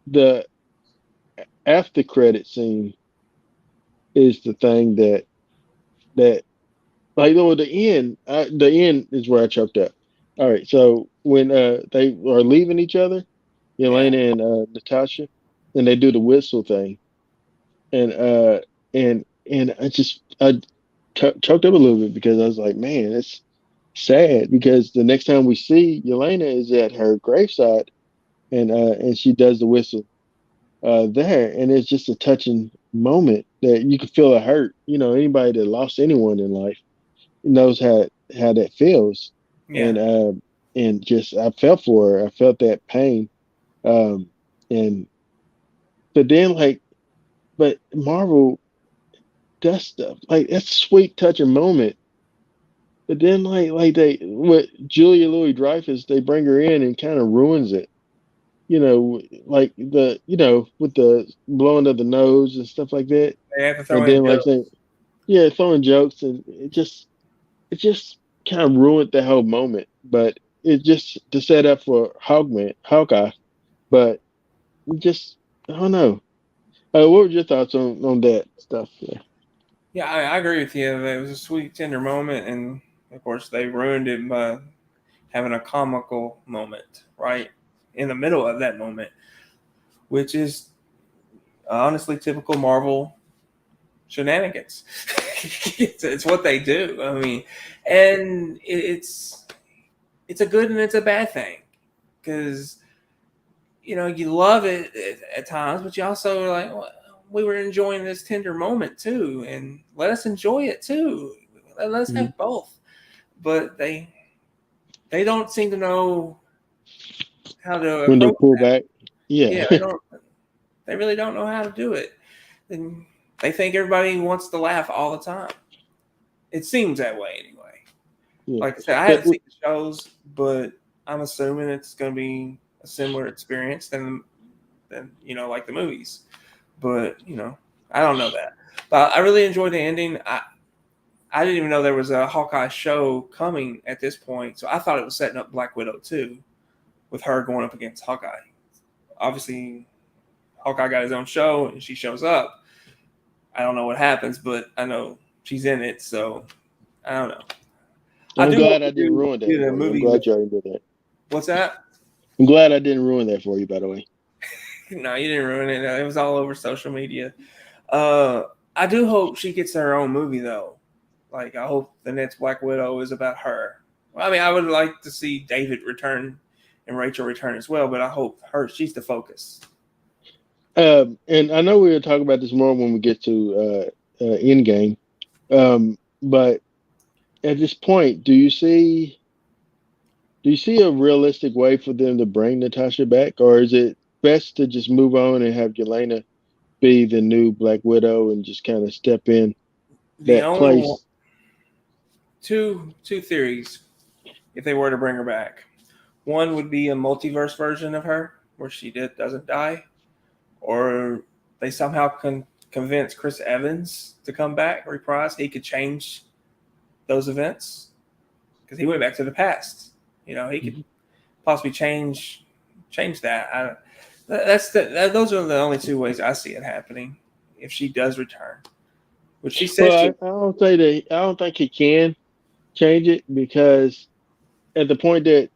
the after credit scene is the thing that like oh the end is where I choked up. All right, so when they are leaving each other, yeah, Elena and Natasha, and they do the whistle thing, and I choked up a little bit because I was like, man, it's sad because the next time we see Yelena is at her graveside, and she does the whistle there, and it's just a touching moment that you can feel a hurt. You know, anybody that lost anyone in life knows how that feels, yeah, and just I felt for her. I felt that pain, and but then like, but Marvel does stuff like that's a sweet touching moment. But then like they with Julia Louis Dreyfus, they bring her in and kind of ruins it. You know, like the with the blowing of the nose and stuff like that, they have to throw and in then like jokes. saying yeah, throwing jokes, and it just kind of ruined the whole moment. But it just to set up for Hawkeye. But it just I don't know. What were your thoughts on that stuff? Yeah. Yeah, I agree with you. It was a sweet, tender moment, and of course they ruined it by having a comical moment right in the middle of that moment, which is honestly typical Marvel shenanigans. It's what they do. I mean, and it's a good and it's a bad thing, because you love it at times, but you also are like, well, we were enjoying this tender moment too, and let us enjoy it too. Let us Mhm. have both. But they don't seem to know how to When they approach pull that. back, yeah. Yeah, they really don't know how to do it. And they think everybody wants to laugh all the time. It seems that way anyway. Yeah. Like I said, I But haven't seen the shows, but I'm assuming it's going to be a similar experience than like the movies. But I don't know that. But I really enjoyed the ending. I didn't even know there was a Hawkeye show coming at this point, so I thought it was setting up Black Widow too, with her going up against Hawkeye. Obviously, Hawkeye got his own show, and she shows up. I don't know what happens, but I know she's in it, so I don't know. I I'm do hope glad they I didn't ruin that do the for you. I'm movie with, glad you already did that. what's that? I'm glad I didn't ruin that for you, by the way. No, you didn't ruin it. It was all over social media. Uh, I do hope she gets her own movie though. Like I hope the next Black Widow is about her. Well, I mean, I would like to see David return and Rachel return as well, but I hope she's the focus. And I know we will talk about this more when we get to Endgame. But at this point, do you see a realistic way for them to bring Natasha back, or is it best to just move on and have Yelena be the new Black Widow and just kind of step in The that only one, place? two theories if they were to bring her back. One would be a multiverse version of her where she doesn't die, or they somehow can convince Chris Evans to come back reprise. He could change those events because he went back to the past. He could possibly change that. Those are the only two ways I see it happening. If she does return, which she says Well, she. I don't say that. I don't think he can change it because at the point that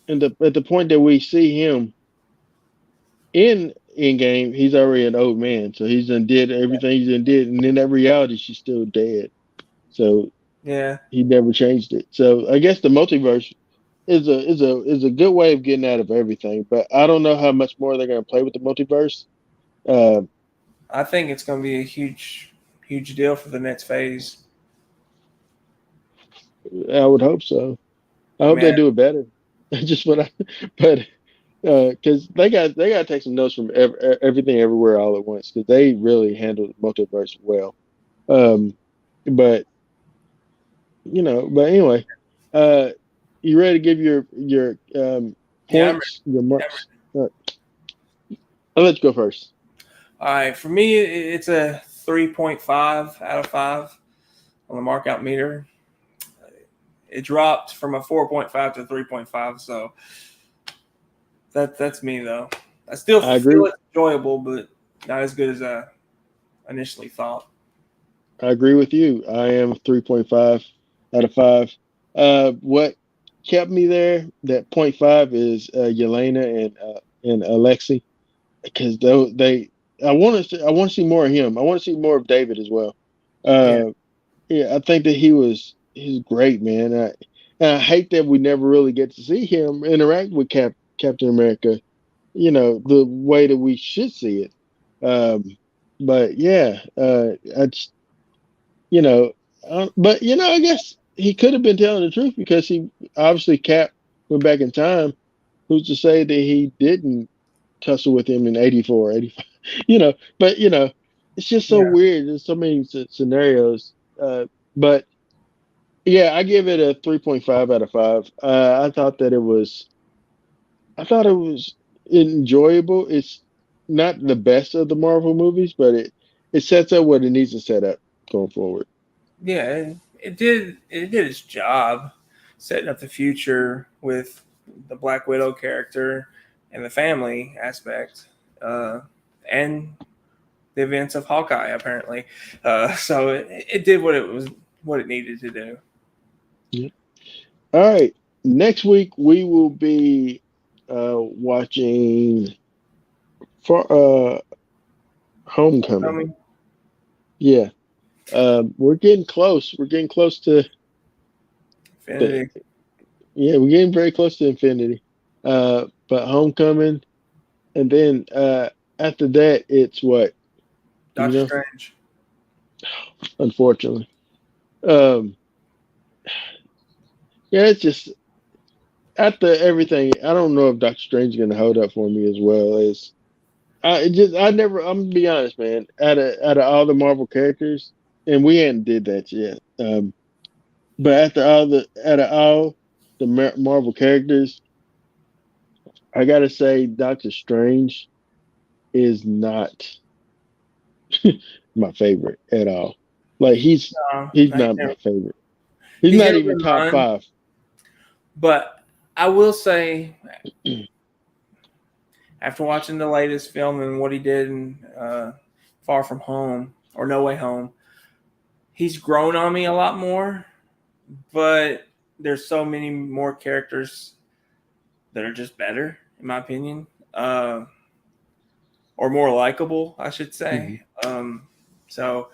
at the point that we see him in game, he's already an old man. So he's done did everything he's done did, and in that reality, she's still dead. So Yeah, he never changed it. So I guess the multiverse is a good way of getting out of everything. But I don't know how much more they're going to play with the multiverse. Uh, I think it's going to be a huge deal for the next phase. I would hope so. I I hope mean, they do it better. Just what I, but because they got to take some notes from everything everywhere all at once because they really handled the multiverse well. Um, but but anyway, uh, you ready to give your yeah, points, your I'm marks? I'll let you go first. all right. For me, it's a 3.5 out of 5 on the markout meter. It dropped from a 4.5 to 3.5, so that's me though. I still I feel agree. it's enjoyable, but not as good as I initially thought. I agree with you. I am 3.5 out of 5. What kept me there? That point five is Yelena and Alexi because they I want to see more of him. I want to see more of David as well. Yeah, Uh, yeah, I think that he's great, man. And I hate that we never really get to see him interact with Captain America. The way that we should see it. Um, but yeah, I just, you know, but I guess he could have been telling the truth because he obviously Cap went back in time. Who's to say that he didn't tussle with him in 84, 85? But it's just so yeah, weird. There's so many scenarios. But yeah, I give it a 3.5 out of 5. I thought it was enjoyable. It's not the best of the Marvel movies, but it sets up what it needs to set up going forward. yeah. It did its job, setting up the future with the Black Widow character and the family aspect, and the events of Hawkeye apparently. So it did what it needed to do. Yeah. All right. Next week we will be watching for Homecoming. Homecoming, Yeah. We're getting close. We're getting close to the Infinity, yeah, we're getting very close to Infinity. But Homecoming and then after that it's what, do you Doctor know? Strange. Unfortunately. Um yeah, it's just after everything, I don't know if Doctor Strange is gonna hold up for me as well as I never. I'm gonna be honest, man. Out of all the Marvel characters, and we hadn't did that yet. But out of all the Marvel characters, I gotta say Doctor Strange is not my favorite at all. Like he's He's not never, my favorite. He's he's not never even been top mine. five. But I will say, after watching the latest film and what he did in Far From Home or No Way Home, he's grown on me a lot more. But there's so many more characters that are just better, in my opinion, or more likable, I should say. Mhm. So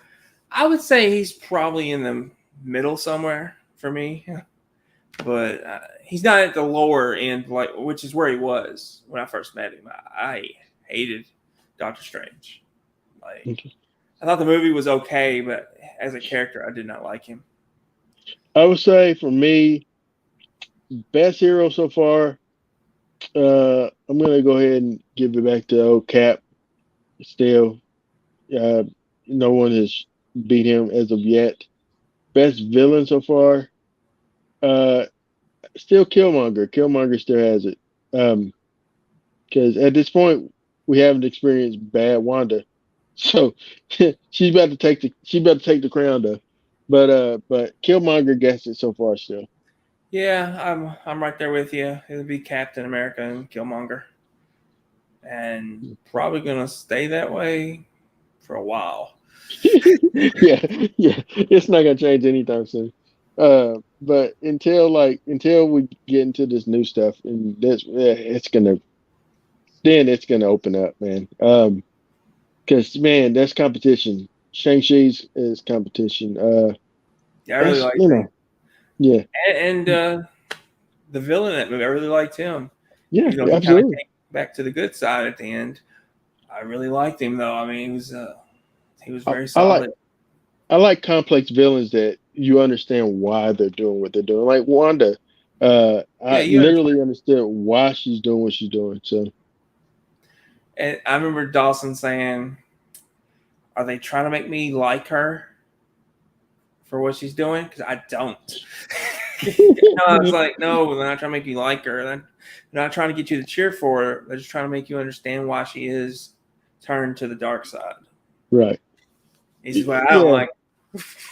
I would say he's probably in the middle somewhere for me. But he's not at the lower end, like which is where he was when I first met him. I hated Doctor Strange. Like Okay. I thought the movie was okay, but as a character, I did not like him. I would say for me, best hero so far. I'm gonna go ahead and give it back to old Cap. Still, Uh, no one has beat him as of yet. Best villain so far, uh, still Killmonger. Killmonger still has it. Because at this point we haven't experienced bad Wanda, so she's about to take the crown though. But Killmonger gets it so far still. Yeah, I'm right there with you. It'll be Captain America and Killmonger, and probably gonna stay that way for a while. Yeah, yeah, it's not gonna change anytime soon. But until we get into this new stuff, and this it's gonna open up, man. Because man, that's competition. Shang-Chi's is competition. Yeah, I really That's liked him, yeah, and the villain in that movie, I really liked him. yeah, Even though he kind of absolutely. came back to the good side at the end, I really liked him though. I mean, he was I, very I like solid. I like complex villains that you understand why they're doing what they're doing. Like Wanda, Yeah, I you understand. literally understood why she's doing what she's doing. So And I remember Dawson saying, "Are they trying to make me like her for what she's doing? Because I don't." No, I was like, no, they're not trying to make you like her. They're not trying to get you to cheer for her. They're just trying to make you understand why she is turned to the dark side. right, He says, "Well, I don't yeah, like."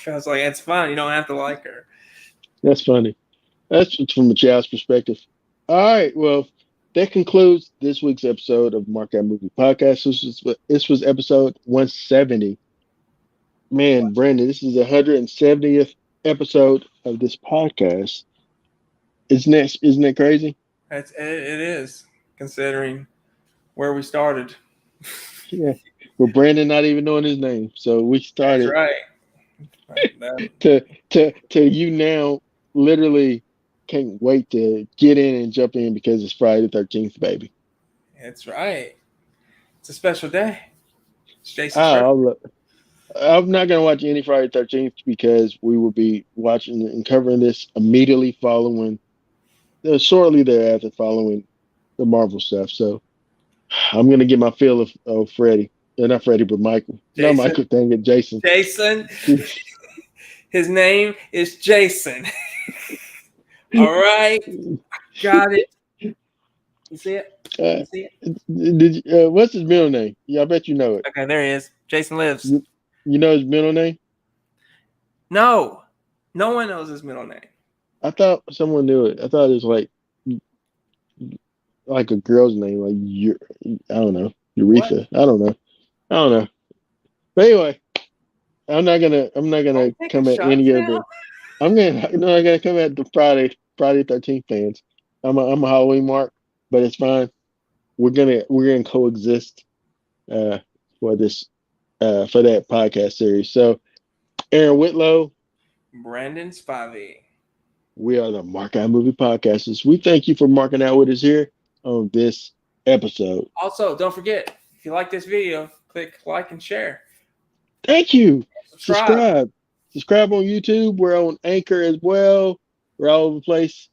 I was like, "It's fine. You don't have to like her." that's funny. That's from a child's perspective. All right, well, that concludes this week's episode of Mark Out Movie Podcast. This was episode 170. Man, Brandon, this is the 170th episode of this podcast. Isn't that crazy? It is, considering where we started. Yeah. With Brandon not even knowing his name. So we That's started right. That, to you now literally can't wait to get in and jump in because it's Friday the 13th, baby. that's right. It's a special day. It's Jason's birthday. Ah, I'm not gonna watch any Friday the 13th because we will be watching and covering this immediately following shortly thereafter following the Marvel stuff. So I'm gonna get my fill of Freddie. Not Freddie, but Michael. Not Jason. Michael, dang it, Jason. Jason. His name is Jason. All right. Got it. You see it? Uh, You see it? what's his middle name? Yeah, I bet you know it. Okay, there he is. Jason lives. You know his middle name? No. No one knows his middle name. I thought someone knew it. I thought it was like a girl's name, like I don't know, What? Urethra. I don't know. But anyway, I'm not gonna Don't take a come at shot any of now. the. I'm not gonna come at the Friday 13th fans. I'm a Halloween mark, but it's fine. We're gonna coexist uh for this for that podcast series. So Aaron Whitlow, Brandon Spivey. we are the Mark Out Movie Podcasters. We thank you for marking out with us here on this episode. Also, don't forget, if you like this video, click like and share. Thank you. Subscribe. Subscribe. Subscribe on YouTube. We're on Anchor as well. We're all over the place.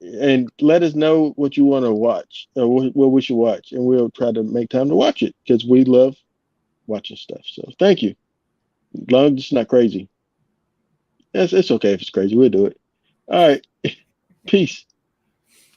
And let us know what you want to watch or what we should watch, and we'll try to make time to watch it because we love watching stuff. So thank you. As long as it's not crazy. It's okay if it's crazy. We'll do it. All right. Peace.